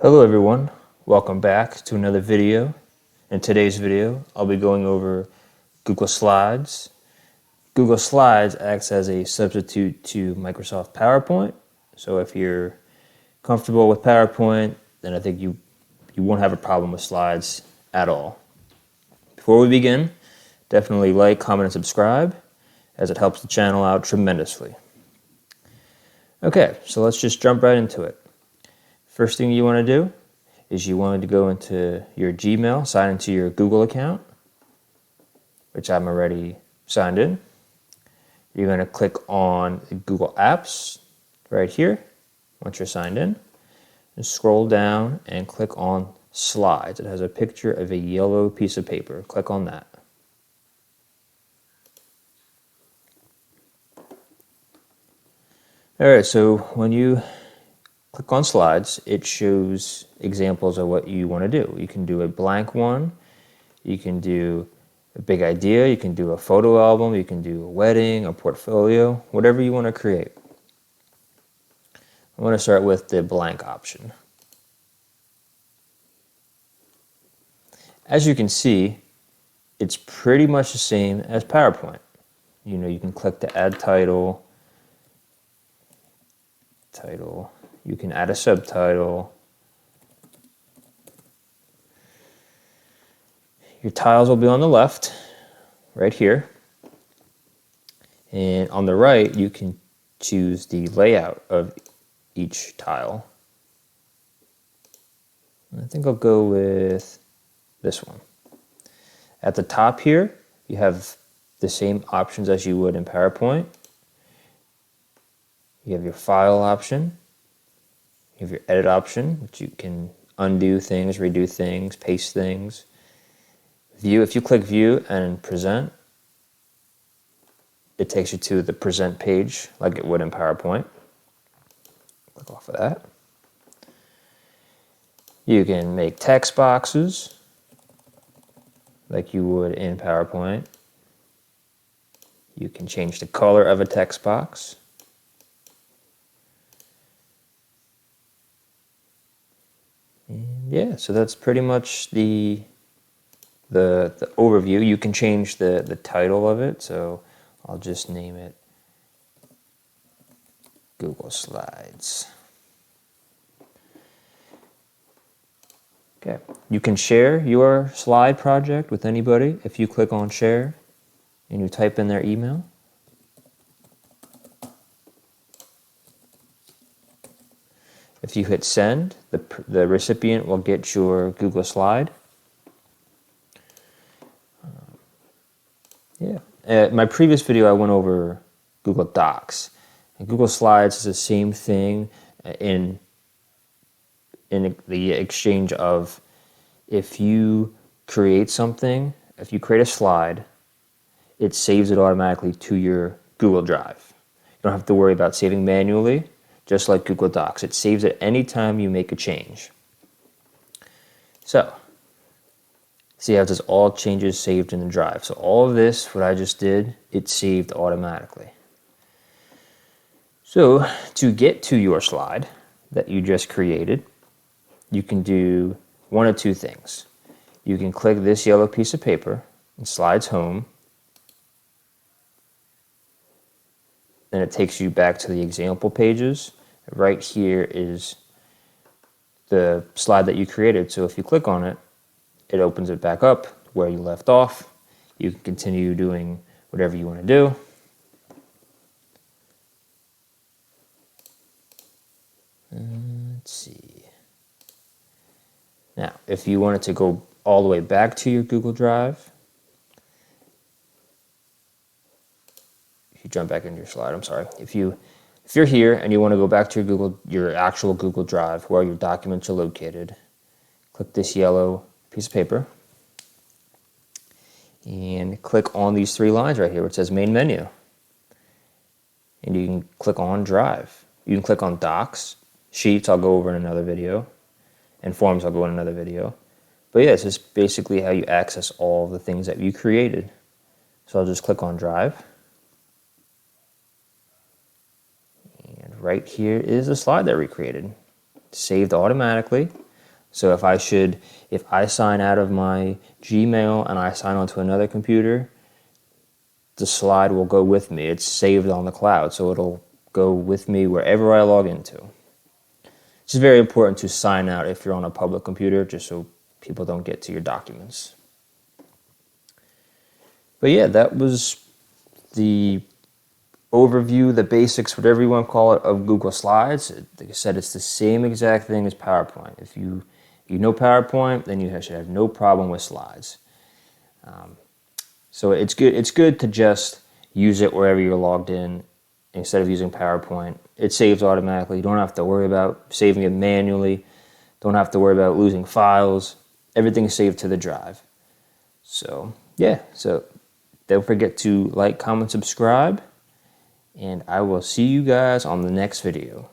Hello everyone, welcome back to another video. In today's video, I'll be going over Google Slides. Google Slides acts as a substitute to Microsoft PowerPoint. So if you're comfortable with PowerPoint, then I think you won't have a problem with slides at all. Before we begin, definitely like, comment, and subscribe, as it helps the channel out tremendously. Okay, so let's just jump right into it. First thing you want to do is you want to go into your Gmail, sign into your Google account, which I'm already signed in. You're going to click on Google Apps right here once you're signed in. And scroll down and click on Slides. It has a picture of a yellow piece of paper. Click on that. Alright, so when you click on Slides, it shows examples of what you want to do. You can do a blank one, you can do a big idea, you can do a photo album, you can do a wedding, a portfolio, whatever you want to create. I'm going to start with the blank option. As you can see, it's pretty much the same as PowerPoint. You can click to add title, you can add a subtitle. Your tiles will be on the left, right here. And on the right, you can choose the layout of each tile. I think I'll go with this one. At the top here, you have the same options as you would in PowerPoint. You have your file option. You have your edit option, which you can undo things, redo things, paste things. View, if you click view and present, it takes you to the present page like it would in PowerPoint. Click off of that. You can make text boxes like you would in PowerPoint. You can change the color of a text box. And yeah, so that's pretty much the overview. You can change the title of it, so I'll just name it Google Slides. Okay, you can share your slide project with anybody if you click on share and you type in their email. If you hit send, the recipient will get your Google Slide. My previous video I went over Google Docs. And Google Slides is the same thing in the exchange of if you create something, if you create a slide, it saves it automatically to your Google Drive. You don't have to worry about saving manually, just like Google Docs. It saves it anytime you make a change. So, see how it says all changes saved in the drive. So all of this, what I just did, it saved automatically. So to get to your slide that you just created, you can do one of two things. You can click this yellow piece of paper and slides home. Then it takes you back to the example pages. Right here is the slide that you created. So if you click on it, it opens it back up where you left off. You can continue doing whatever you want to do. Let's see. Now, if you wanted to go all the way back to your Google Drive, if you jump back into your slide, I'm sorry. If you're here and you want to go back to your actual Google Drive where your documents are located, click this yellow piece of paper and click on these three lines right here where it says main menu. And you can click on Drive. You can click on Docs, Sheets, I'll go over in another video, and Forms, I'll go in another video. But yeah, this is basically how you access all the things that you created. So I'll just click on Drive. And right here is the slide that we created. Saved automatically. So if I sign out of my Gmail and I sign onto another computer, the slide will go with me. It's saved on the cloud, so it'll go with me wherever I log into. It's very important to sign out if you're on a public computer, just so people don't get to your documents. But yeah, that was the overview, the basics, whatever you want to call it, of Google Slides. Like I said, it's the same exact thing as PowerPoint. If you know PowerPoint, then you should have no problem with slides. So it's good to just use it wherever you're logged in instead of using PowerPoint. It saves automatically. You don't have to worry about saving it manually. Don't have to worry about losing files. Everything's saved to the drive. So yeah, so don't forget to like, comment, subscribe, and I will see you guys on the next video.